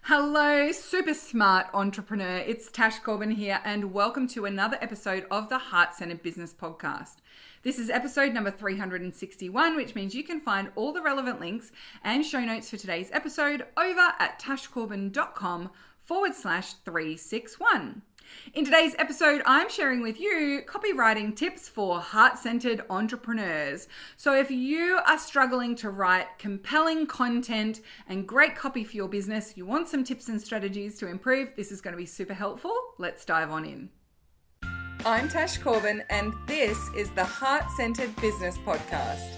Hello, super smart entrepreneur. It's Tash Corbin here, and welcome to another episode of the Heart-Centered Business Podcast. This is episode number 361, which means you can find all the relevant links and show notes for today's episode over at tashcorbin.com/361. In today's episode, I'm sharing with you copywriting tips for heart-centered entrepreneurs. So if you are struggling to write compelling content and great copy for your business, you want some tips and strategies to improve, this is going to be super helpful. Let's dive on in. I'm Tash Corbin, and this is the Heart-Centered Business Podcast.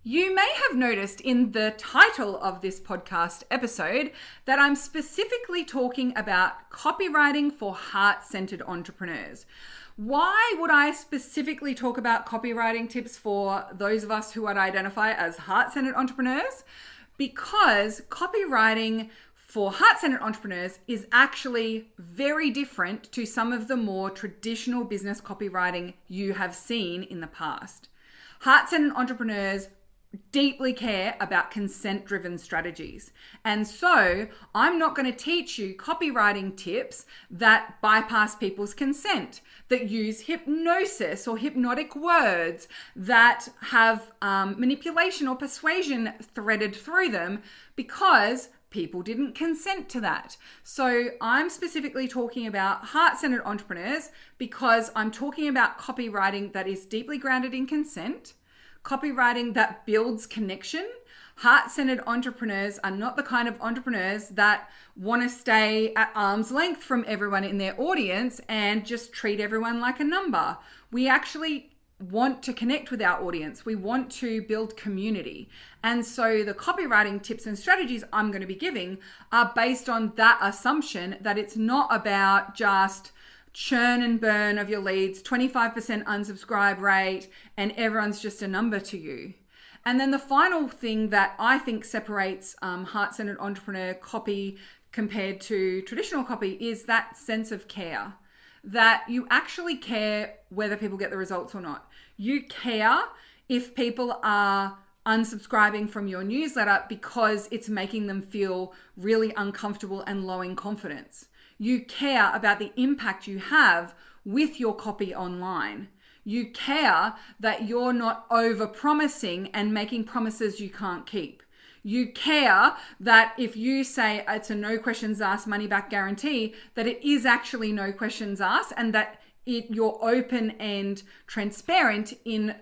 You may have noticed in the title of this podcast episode that I'm specifically talking about copywriting for heart-centered entrepreneurs. Why would I specifically talk about copywriting tips for those of us who would identify as heart-centered entrepreneurs? Because copywriting for heart-centered entrepreneurs is actually very different to some of the more traditional business copywriting you have seen in the past. Heart-centered entrepreneurs deeply care about consent-driven strategies. And so I'm not going to teach you copywriting tips that bypass people's consent, that use hypnosis or hypnotic words, that have manipulation or persuasion threaded through them, because people didn't consent to that. So I'm specifically talking about heart-centered entrepreneurs because I'm talking about copywriting that is deeply grounded in consent, copywriting that builds connection. Heart-centered entrepreneurs are not the kind of entrepreneurs that want to stay at arm's length from everyone in their audience and just treat everyone like a number. We actually want to connect with our audience. We want to build community. And so the copywriting tips and strategies I'm going to be giving are based on that assumption that it's not about just churn and burn of your leads, 25% unsubscribe rate, and everyone's just a number to you. And then the final thing that I think separates heart-centered entrepreneur copy compared to traditional copy is that sense of care, that you actually care whether people get the results or not. You care if people are unsubscribing from your newsletter because it's making them feel really uncomfortable and low in confidence. You care about the impact you have with your copy online. You care that you're not over-promising and making promises you can't keep. You care that if you say it's a no questions asked money back guarantee, that it is actually no questions asked, and that you're open and transparent in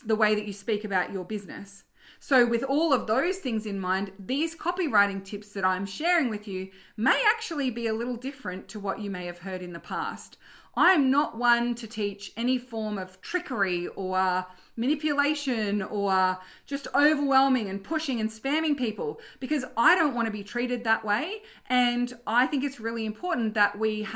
the way that you speak about your business. So with all of those things in mind, these copywriting tips that I'm sharing with you may actually be a little different to what you may have heard in the past. I'm not one to teach any form of trickery or manipulation or just overwhelming and pushing and spamming people, because I don't want to be treated that way. And I think it's really important that we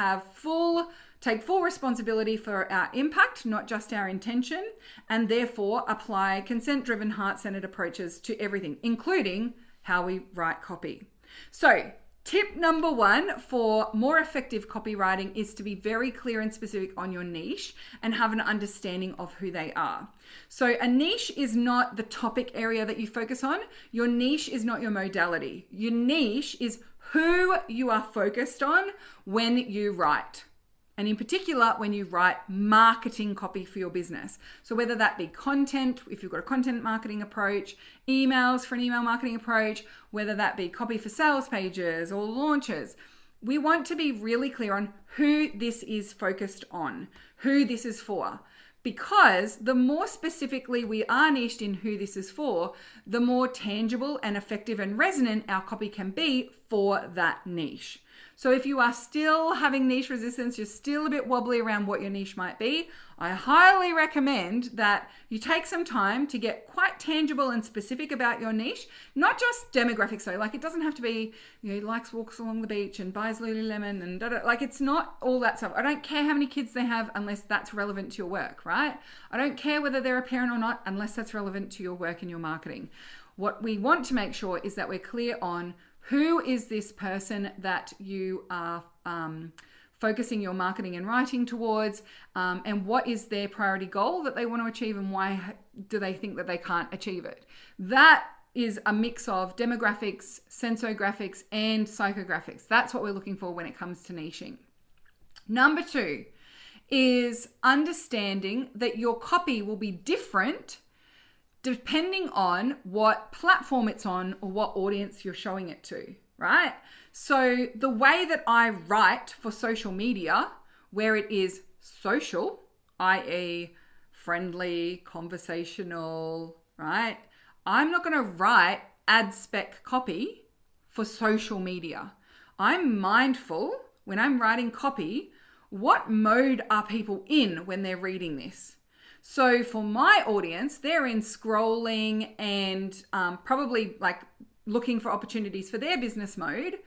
take full responsibility for our impact, not just our intention, and therefore apply consent-driven, heart-centered approaches to everything, including how we write copy. So tip number one for more effective copywriting is to be very clear and specific on your niche and have an understanding of who they are. So a niche is not the topic area that you focus on. Your niche is not your modality. Your niche is who you are focused on when you write. And in particular, when you write marketing copy for your business. So whether that be content, if you've got a content marketing approach, emails for an email marketing approach, whether that be copy for sales pages or launches, we want to be really clear on who this is focused on, who this is for. Because the more specifically we are niched in who this is for, the more tangible and effective and resonant our copy can be for that niche. So if you are still having niche resistance, you're still a bit wobbly around what your niche might be, I highly recommend that you take some time to get quite tangible and specific about your niche, not just demographics. So like it doesn't have to be, likes walks along the beach and buys Lululemon and like it's not all that stuff. I don't care how many kids they have unless that's relevant to your work, right? I don't care whether they're a parent or not unless that's relevant to your work and your marketing. What we want to make sure is that we're clear on who is this person that you are focusing your marketing and writing towards, and what is their priority goal that they want to achieve, and why do they think that they can't achieve it. That is a mix of demographics, sensographics, and psychographics. That's what we're looking for when it comes to niching. Number 2 is understanding that your copy will be different depending on what platform it's on or what audience you're showing it to, right? So the way that I write for social media, where it is social, i.e. friendly, conversational, right? I'm not going to write ad spec copy for social media. I'm mindful when I'm writing copy, what mode are people in when they're reading this? So for my audience, they're in scrolling and probably like looking for opportunities for their business mode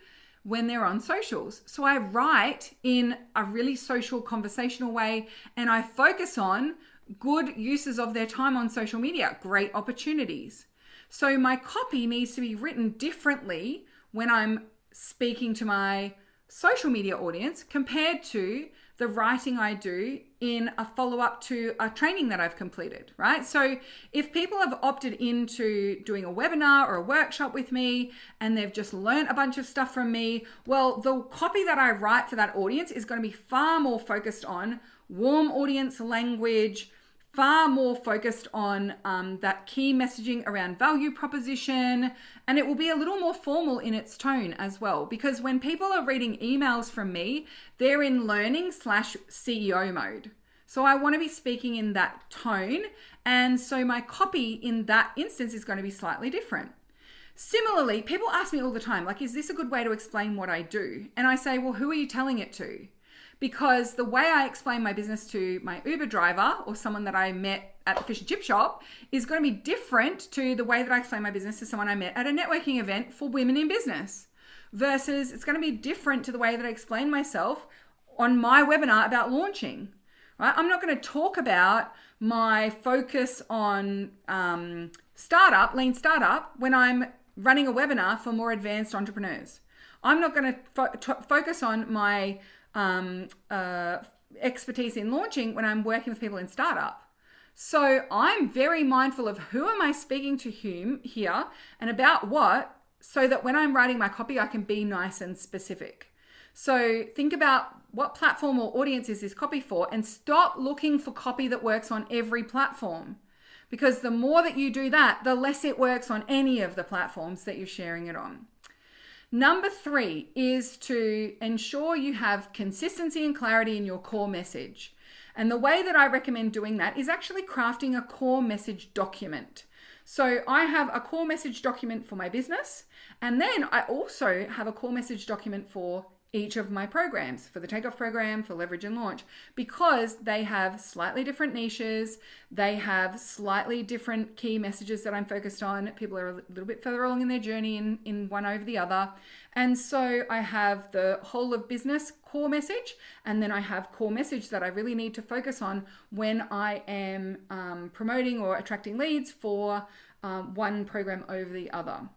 when they're on socials. So I write in a really social, conversational way, and I focus on good uses of their time on social media, great opportunities. So my copy needs to be written differently when I'm speaking to my social media audience compared to the writing I do in a follow-up to a training that I've completed, right? So if people have opted into doing a webinar or a workshop with me and they've just learned a bunch of stuff from me, well, the copy that I write for that audience is going to be far more focused on warm audience language, far more focused on that key messaging around value proposition, and it will be a little more formal in its tone as well, because when people are reading emails from me, they're in learning/CEO mode. So I want to be speaking in that tone, and so my copy in that instance is going to be slightly different. Similarly, people ask me all the time, like, is this a good way to explain what I do? And I say, well, who are you telling it to? Because the way I explain my business to my Uber driver or someone that I met at the fish and chip shop is going to be different to the way that I explain my business to someone I met at a networking event for women in business. Versus it's going to be different to the way that I explain myself on my webinar about launching. Right? I'm not going to talk about my focus on lean startup when I'm running a webinar for more advanced entrepreneurs. I'm not going to focus on my expertise in launching when I'm working with people in startup. So I'm very mindful of who am I speaking to whom here and about what, so that when I'm writing my copy, I can be nice and specific. So think about what platform or audience is this copy for, and stop looking for copy that works on every platform. Because the more that you do that, the less it works on any of the platforms that you're sharing it on. Number 3 is to ensure you have consistency and clarity in your core message. And the way that I recommend doing that is actually crafting a core message document. So I have a core message document for my business, and then I also have a core message document for each of my programs, for the Takeoff program, for Leverage and Launch, because they have slightly different niches. They have slightly different key messages that I'm focused on. People are a little bit further along in their journey in one over the other. And so I have the whole of business core message, and then I have core message that I really need to focus on when I am promoting or attracting leads for one program over the other.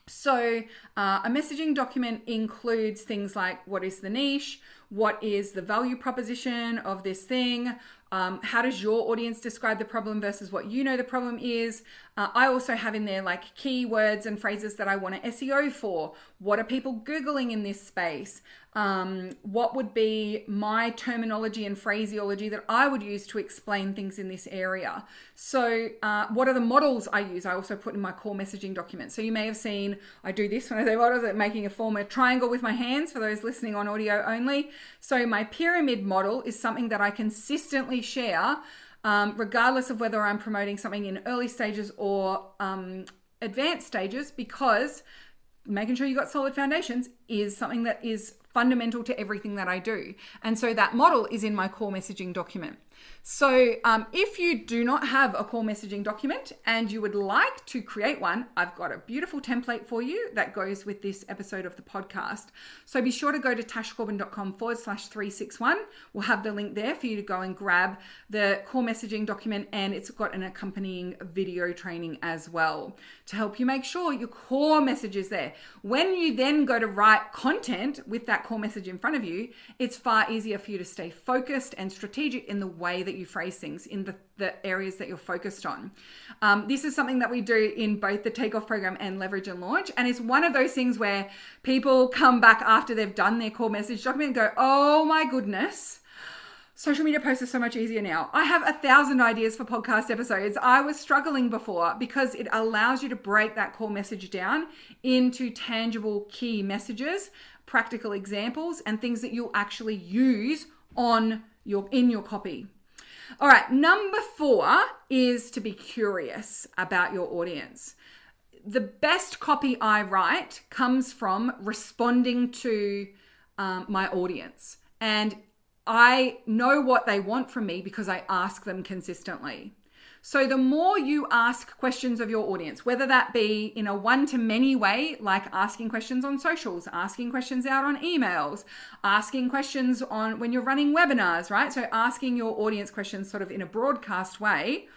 So a messaging document includes things like, what is the niche? What is the value proposition of this thing? How does your audience describe the problem versus what you know the problem is? I also have in there like keywords and phrases that I want to SEO for. What are people Googling in this space? What would be my terminology and phraseology that I would use to explain things in this area? So what are the models I use? I also put in my core messaging document. So you may have seen I do this when I say models, making a form, a triangle with my hands for those listening on audio only. So my pyramid model is something that I consistently share, regardless of whether I'm promoting something in early stages or advanced stages, because making sure you got solid foundations is something that is fundamental to everything that I do. And so that model is in my core messaging document. So if you do not have a core messaging document and you would like to create one, I've got a beautiful template for you that goes with this episode of the podcast. So be sure to go to tashcorbin.com/361. We'll have the link there for you to go and grab the core messaging document, and it's got an accompanying video training as well to help you make sure your core message is there. When you then go to write content with that core message in front of you, it's far easier for you to stay focused and strategic in the way way that you phrase things in the areas that you're focused on. This is something that we do in both the Takeoff program and Leverage and Launch. And it's one of those things where people come back after they've done their core message document and go, oh my goodness, social media posts are so much easier now. I have 1,000 ideas for podcast episodes. I was struggling before because it allows you to break that core message down into tangible key messages, practical examples, and things that you'll actually use in your copy. All right, number 4 is to be curious about your audience. The best copy I write comes from responding to my audience. And I know what they want from me because I ask them consistently. So the more you ask questions of your audience, whether that be in a one-to-many way, like asking questions on socials, asking questions out on emails, asking questions on when you're running webinars, right? So asking your audience questions sort of in a broadcast way,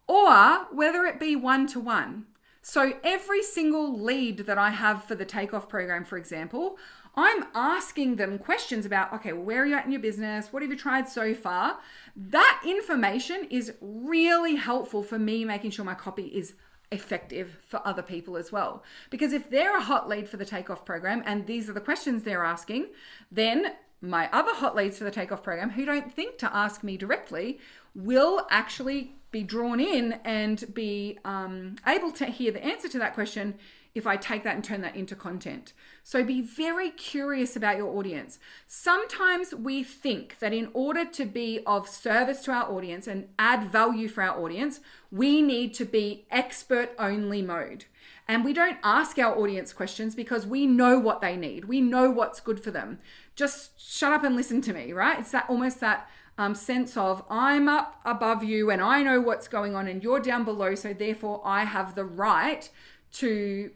or whether it be one-to-one. So every single lead that I have for the Takeoff program, for example, I'm asking them questions about, okay, well, where are you at in your business? What have you tried so far? That information is really helpful for me making sure my copy is effective for other people as well. Because if they're a hot lead for the Takeoff program and these are the questions they're asking, then my other hot leads for the Takeoff program who don't think to ask me directly will actually be drawn in and be able to hear the answer to that question if I take that and turn that into content. So be very curious about your audience. Sometimes we think that in order to be of service to our audience and add value for our audience, we need to be expert only mode. And we don't ask our audience questions because we know what they need. We know what's good for them. Just shut up and listen to me, right? It's that almost that sense of I'm up above you and I know what's going on and you're down below. So therefore I have the right to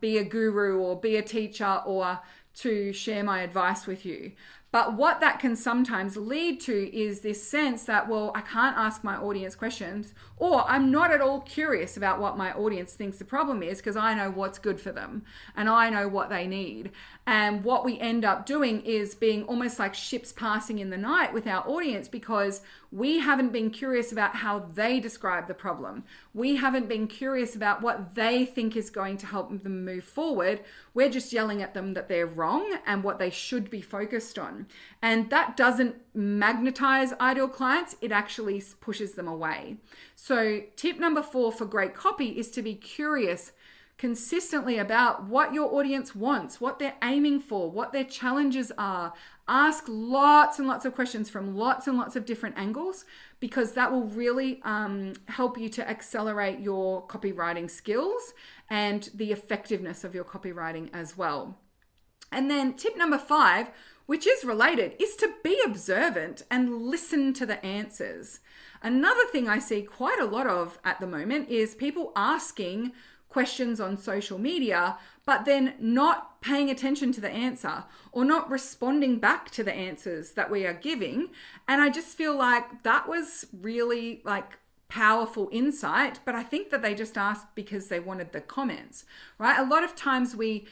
be a guru or be a teacher or to share my advice with you. But what that can sometimes lead to is this sense that, well, I can't ask my audience questions, or I'm not at all curious about what my audience thinks the problem is because I know what's good for them and I know what they need. And what we end up doing is being almost like ships passing in the night with our audience because we haven't been curious about how they describe the problem. We haven't been curious about what they think is going to help them move forward. We're just yelling at them that they're wrong and what they should be focused on. And that doesn't magnetize ideal clients. It actually pushes them away. So tip number 4 for great copy is to be curious consistently about what your audience wants, what they're aiming for, what their challenges are. Ask lots and lots of questions from lots and lots of different angles because that will really help you to accelerate your copywriting skills and the effectiveness of your copywriting as well. And then tip number 5, which is related, is to be observant and listen to the answers. Another thing I see quite a lot of at the moment is people asking questions on social media, but then not paying attention to the answer or not responding back to the answers that we are giving. And I just feel like that was really like powerful insight, but I think that they just asked because they wanted the comments, right? A lot of times we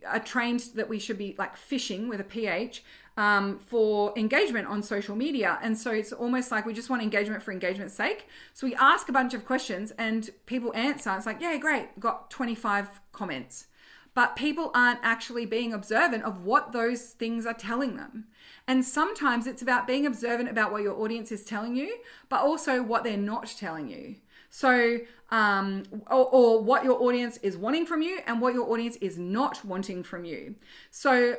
are trained that we should be like fishing with a PH for engagement on social media. And so it's almost like we just want engagement for engagement's sake. So we ask a bunch of questions and people answer. It's like, yeah, great, got 25 comments. But people aren't actually being observant of what those things are telling them. And sometimes it's about being observant about what your audience is telling you, but also what they're not telling you. So, or what your audience is wanting from you and what your audience is not wanting from you. So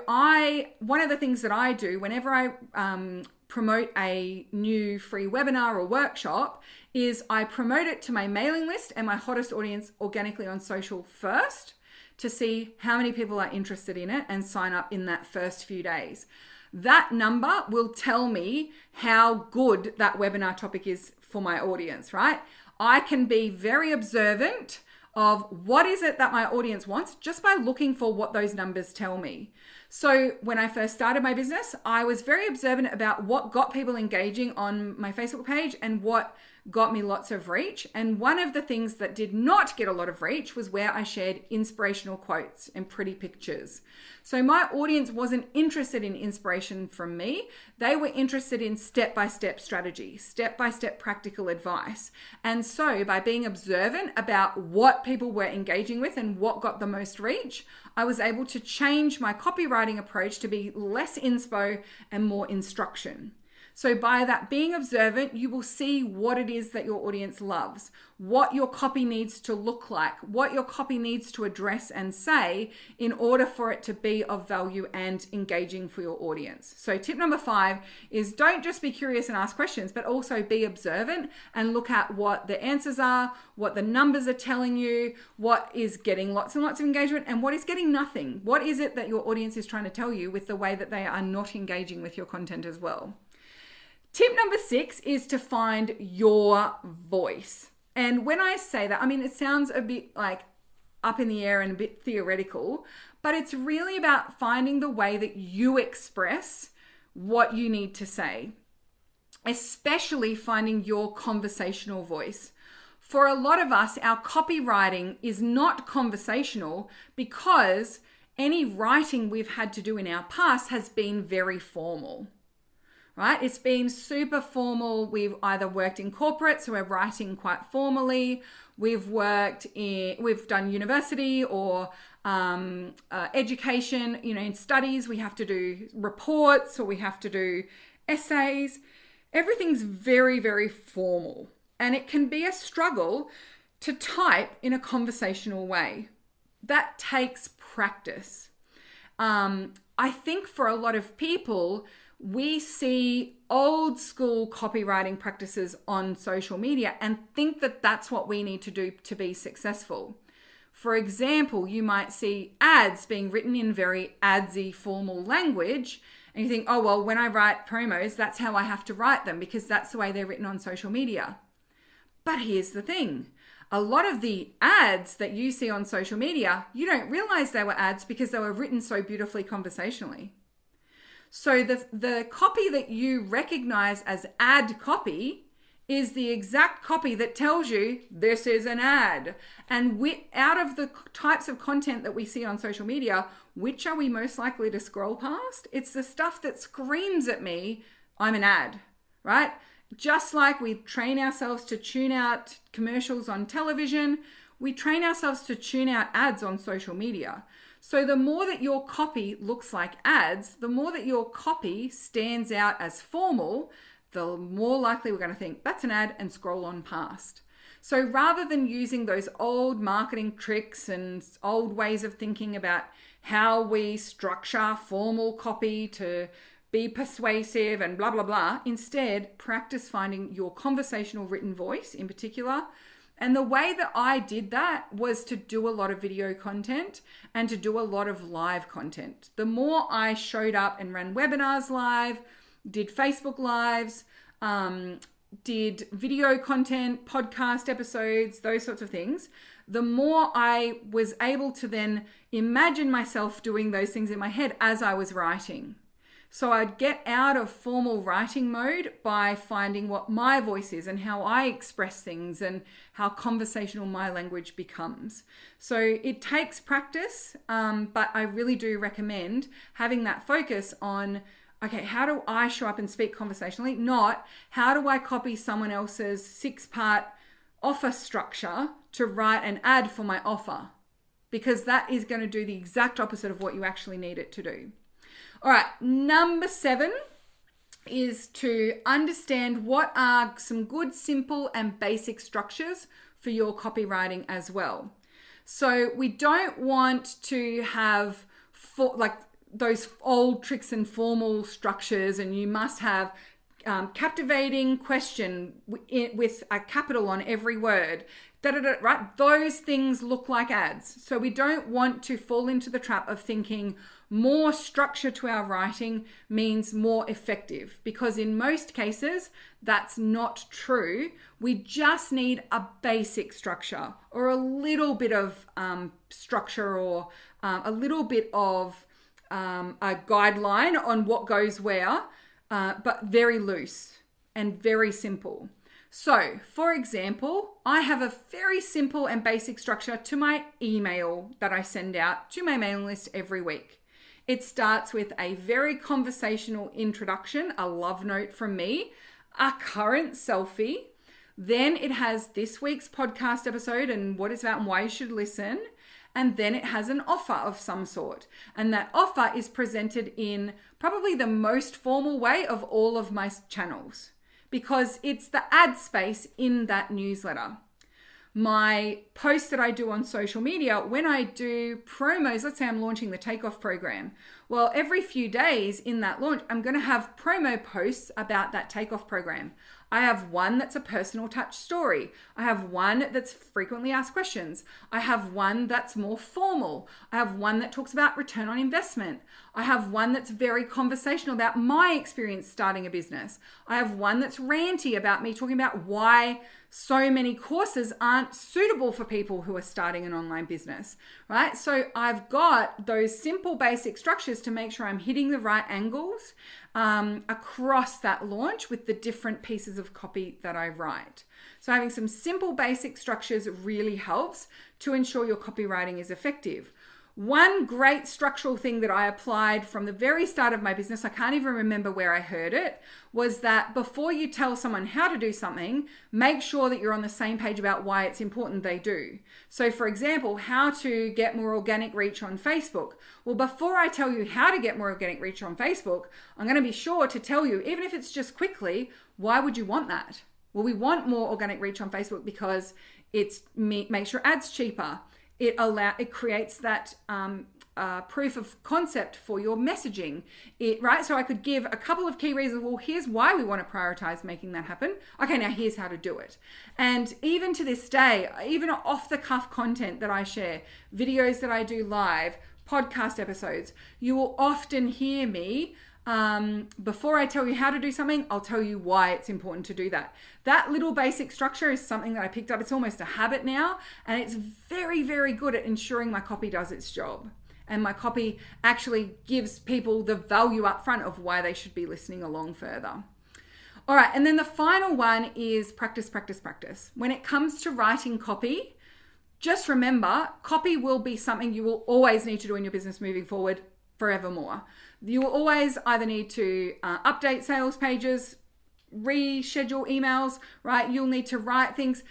one of the things that I do whenever I promote a new free webinar or workshop is I promote it to my mailing list and my hottest audience organically on social first to see how many people are interested in it and sign up in that first few days. That number will tell me how good that webinar topic is for my audience, right? I can be very observant of what is it that my audience wants just by looking for what those numbers tell me. So when I first started my business, I was very observant about what got people engaging on my Facebook page and what got me lots of reach. And one of the things that did not get a lot of reach was where I shared inspirational quotes and pretty pictures. So my audience wasn't interested in inspiration from me. They were interested in step-by-step strategy, step-by-step practical advice. And so by being observant about what people were engaging with and what got the most reach, I was able to change my copywriting approach to be less inspo and more instruction. So by that being observant, you will see what it is that your audience loves, what your copy needs to look like, what your copy needs to address and say in order for it to be of value and engaging for your audience. So tip number 5 is don't just be curious and ask questions, but also be observant and look at what the answers are, what the numbers are telling you, what is getting lots and lots of engagement and what is getting nothing. What is it that your audience is trying to tell you with the way that they are not engaging with your content as well? Tip number 6 is to find your voice. And when I say that, I mean, it sounds a bit like up in the air and a bit theoretical, but it's really about finding the way that you express what you need to say, especially finding your conversational voice. For a lot of us, our copywriting is not conversational because any writing we've had to do in our past has been very formal. Right? It's been super formal. We've either worked in corporate, so we're writing quite formally. We've done university or education, in studies. We have to do reports or we have to do essays. Everything's very, very formal. And it can be a struggle to type in a conversational way. That takes practice. I think for a lot of people, we see old school copywriting practices on social media and think that that's what we need to do to be successful. For example, you might see ads being written in very adsy formal language and you think, oh, well, when I write promos, that's how I have to write them because that's the way they're written on social media. But here's the thing. A lot of the ads that you see on social media, you don't realize they were ads because they were written so beautifully conversationally. So the copy that you recognize as ad copy is the exact copy that tells you this is an ad. And out of the types of content that we see on social media, which are we most likely to scroll past? It's the stuff that screams at me, I'm an ad, right? Just like we train ourselves to tune out commercials on television, we train ourselves to tune out ads on social media. So the more that your copy looks like ads, the more that your copy stands out as formal, the more likely we're going to think that's an ad and scroll on past. So rather than using those old marketing tricks and old ways of thinking about how we structure formal copy to be persuasive and blah, blah, blah, instead practice finding your conversational written voice in particular. And the way that I did that was to do a lot of video content and to do a lot of live content. The more I showed up and ran webinars live, did Facebook lives, did video content, podcast episodes, those sorts of things, the more I was able to then imagine myself doing those things in my head as I was writing. So I'd get out of formal writing mode by finding what my voice is and how I express things and how conversational my language becomes. So it takes practice, but I really do recommend having that focus on, okay, how do I show up and speak conversationally? Not how do I copy someone else's 6-part offer structure to write an ad for my offer? Because that is going to do the exact opposite of what you actually need it to do. All right, number 7 is to understand what are some good, simple, and basic structures for your copywriting as well. So we don't want to have those old tricks and formal structures, and you must have captivating question with a capital on every word. Right? Those things look like ads. So we don't want to fall into the trap of thinking more structure to our writing means more effective, because in most cases that's not true. We just need a basic structure or a little bit of structure or a little bit of a guideline on what goes where, but very loose and very simple. So, for example, I have a very simple and basic structure to my email that I send out to my mailing list every week. It starts with a very conversational introduction, a love note from me, a current selfie. Then it has this week's podcast episode and what it's about and why you should listen. And then it has an offer of some sort. And that offer is presented in probably the most formal way of all of my channels, because it's the ad space in that newsletter. My posts that I do on social media, when I do promos, let's say I'm launching the Takeoff program. Well, every few days in that launch, I'm going to have promo posts about that Takeoff program. I have one that's a personal touch story. I have one that's frequently asked questions. I have one that's more formal. I have one that talks about return on investment. I have one that's very conversational about my experience starting a business. I have one that's ranty about me talking about why so many courses aren't suitable for people who are starting an online business, right? So I've got those simple basic structures to make sure I'm hitting the right angles across that launch with the different pieces of copy that I write. So having some simple basic structures really helps to ensure your copywriting is effective. One great structural thing that I applied from the very start of my business, I can't even remember where I heard it, was that before you tell someone how to do something, make sure that you're on the same page about why it's important they do. So for example, how to get more organic reach on Facebook. Well, before I tell you how to get more organic reach on Facebook, I'm going to be sure to tell you, even if it's just quickly, why would you want that? Well, we want more organic reach on Facebook because it makes your ads cheaper. It creates that proof of concept for your messaging. Right? So I could give a couple of key reasons. Well, here's why we want to prioritize making that happen. Okay, now here's how to do it. And even to this day, even off the cuff content that I share, videos that I do live, podcast episodes, you will often hear me before I tell you how to do something, I'll tell you why it's important to do that. That little basic structure is something that I picked up. It's almost a habit now, and it's very, very good at ensuring my copy does its job. And my copy actually gives people the value up front of why they should be listening along further. All right, and then the final one is practice, practice, practice. When it comes to writing copy, just remember, copy will be something you will always need to do in your business moving forward forevermore. You will always either need to update sales pages, reschedule emails, right? You'll need to write things.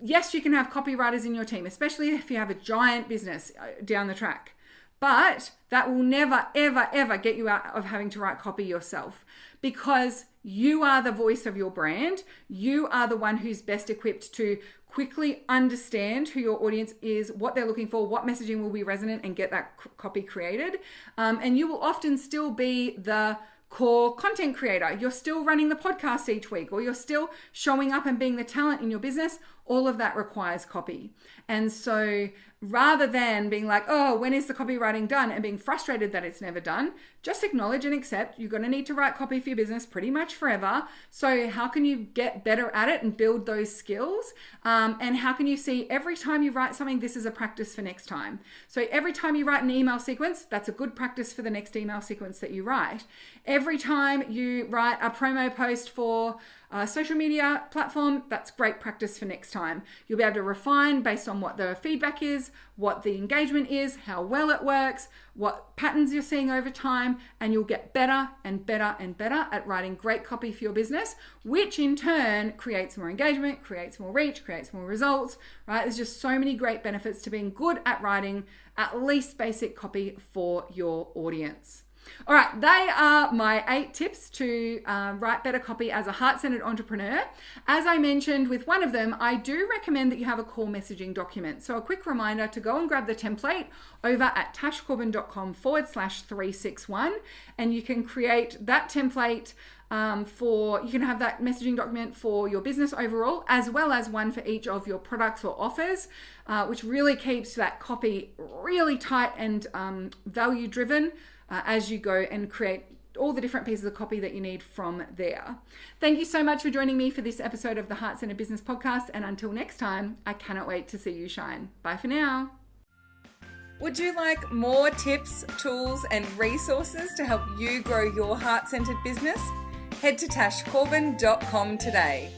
Yes, you can have copywriters in your team, especially if you have a giant business down the track. But that will never, ever, ever get you out of having to write copy yourself, because you are the voice of your brand. You are the one who's best equipped to quickly understand who your audience is, what they're looking for, what messaging will be resonant, and get that copy created. And you will often still be the core content creator. You're still running the podcast each week, or you're still showing up and being the talent in your business. All of that requires copy. And so rather than being like, oh, when is the copywriting done, and being frustrated that it's never done, just acknowledge and accept you're going to need to write copy for your business pretty much forever. So how can you get better at it and build those skills? And how can you see every time you write something, this is a practice for next time. So every time you write an email sequence, that's a good practice for the next email sequence that you write. Every time you write a promo post for a social media platform, that's great practice for next time. You'll be able to refine based on what the feedback is, what the engagement is, how well it works, what patterns you're seeing over time, and you'll get better and better and better at writing great copy for your business, which in turn creates more engagement, creates more reach, creates more results, right? There's just so many great benefits to being good at writing at least basic copy for your audience. All right, they are my 8 tips to write better copy as a heart-centered entrepreneur. As I mentioned with one of them, I do recommend that you have a core messaging document. So a quick reminder to go and grab the template over at tashcorbin.com/361, and you can create that template you can have that messaging document for your business overall, as well as one for each of your products or offers, which really keeps that copy really tight and value driven as you go and create all the different pieces of copy that you need from there. Thank you so much for joining me for this episode of the Heart Centered Business Podcast. And until next time, I cannot wait to see you shine. Bye for now. Would you like more tips, tools, and resources to help you grow your heart-centered business? Head to tashcorbin.com today.